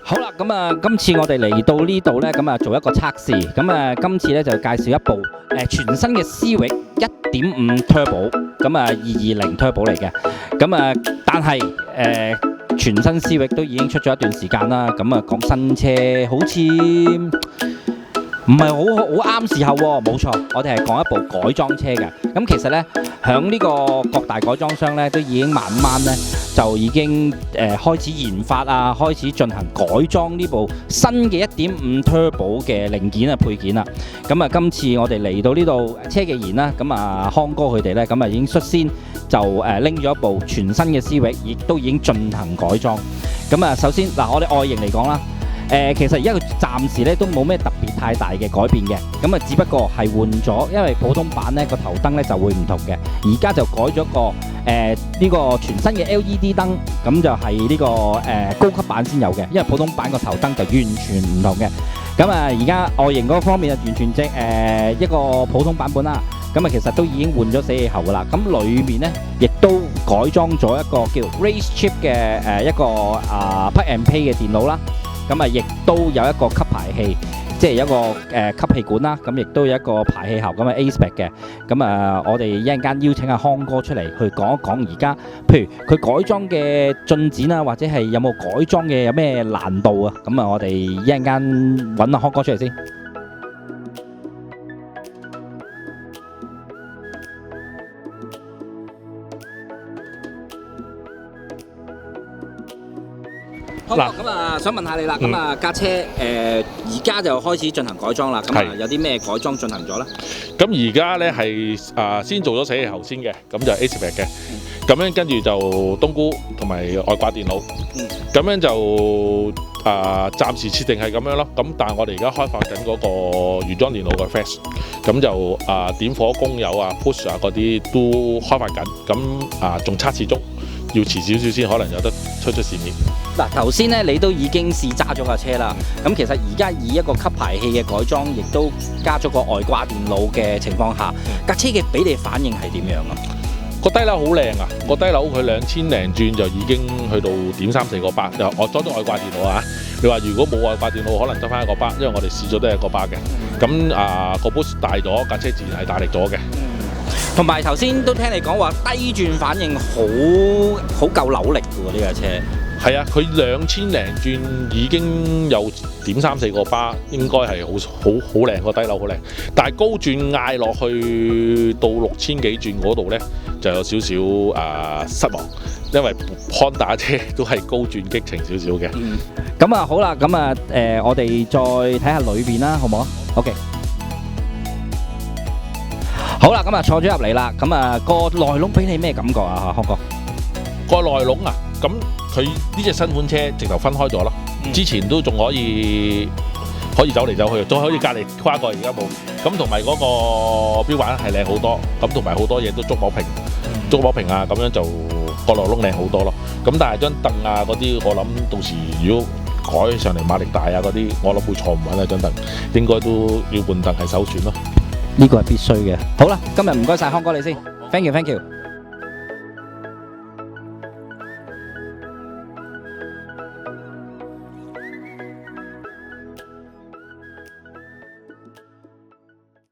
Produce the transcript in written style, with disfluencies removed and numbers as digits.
好啦，咁啊，今次我哋嚟到呢度呢，咁啊做一個測試。咁啊，今次呢就介紹一部全新嘅Civic 1.5 Turbo，咁啊220 Turbo 嚟嘅。咁啊，但係全新Civic都已經出咗一段時間啦。咁啊，講新車好似唔係好啱時候喎，冇錯，我哋係講一部改裝車嘅。咁其實呢，響呢個各大改裝商呢，都已經慢慢呢，就已經開始研發啊，開始進行改裝呢部新嘅1.5 Turbo 嘅零件啊配件啦。咁啊，今次我哋嚟到呢度車技研啦，咁啊康哥佢哋呢，咁啊已經率先就拎咗一部全新嘅Civic，亦都已經進行改裝。咁啊，首先嗱，我哋外形嚟講啦。其實而家佢暫時咧都冇咩特別太大嘅改變嘅，咁啊只不過係換咗，因為普通版咧個頭燈咧就會唔同嘅，而家就改咗個呢個全新嘅 LED 燈，咁就係呢個高級版先有嘅，因為普通版個頭燈就完全唔同嘅。咁啊而家外形嗰方面就完全一個普通版本啦，咁啊其實都已經換咗死氣喉噶啦，咁裏面咧亦都改裝咗一個叫 Race Chip 嘅一個Plug and Play 嘅電腦啦。咁啊，亦都有一個吸排氣，即係一個吸氣管啦。咁亦都有一個排氣喉咁嘅 A-Spec 嘅。咁啊，我哋一陣間邀請阿康哥出嚟去講一講而家，譬如佢改裝嘅進展啊，或者係有冇改裝嘅有咩難度啊？咁啊，我哋一陣間揾阿康哥出嚟先。好，咁啊，想問下你啦，咁啊架車而家就開始進行改裝啦，咁啊有啲咩改裝進行咗咧？咁而家咧係先做咗死氣喉先嘅，咁就 A-Spec 嘅，咁樣跟住就冬菇同埋外掛電腦，咁樣就暫時設定係咁樣咯。咁但係我哋而家開發緊嗰個原裝電腦嘅 Flash， 咁就點火供油啊、push 啊嗰啲都開發緊，咁仲測試中。要遲少少先可能有得出市面。嗱，頭先咧你都已經試揸咗架車啦，咁其實而家以一個吸排氣嘅改裝，亦都加咗個外掛電腦嘅情況下，架車嘅俾你反應係點樣啊？個低樓好靚啊！個低樓佢2000零轉就已經去到0.34個巴，就我裝咗外掛電腦啊！你話如果冇外掛電腦，可能得翻一個巴，因為我哋試咗都係一個巴嘅。咁個 boost 大咗，架車自然係大力咗嘅。同埋頭先都聽你講話低轉反應好夠扭力嘅喎，呢架車。係啊，佢2000零轉已經有0.34個巴，應該係好靚，個低樓好靚。但係高轉嗌落去到6000幾轉嗰度呢，就有少少失望，因為 Honda 車都係高轉激情少少嘅。咁啊好啦，咁啊我哋再睇下裏邊啦，好唔好啊 ？OK。好啦，咁啊坐咗入嚟啦，咁啊個內籠俾你咩感覺啊，康哥？個內籠啊，咁佢呢隻新款車直頭分開咗咯，之前都仲可以走嚟走去，都可以隔離跨過，而家冇。咁同埋嗰個標板係靚好多，咁同埋好多嘢都觸摸屏啊，咁樣就個內籠靚好多咯。咁但係張凳啊嗰啲，我諗到時如果改上嚟馬力大啊嗰啲，我諗會坐唔穩啊張凳，應該都要換凳係首選咯。呢個係必須嘅。好啦，今日唔該晒康哥你先 ，thank you。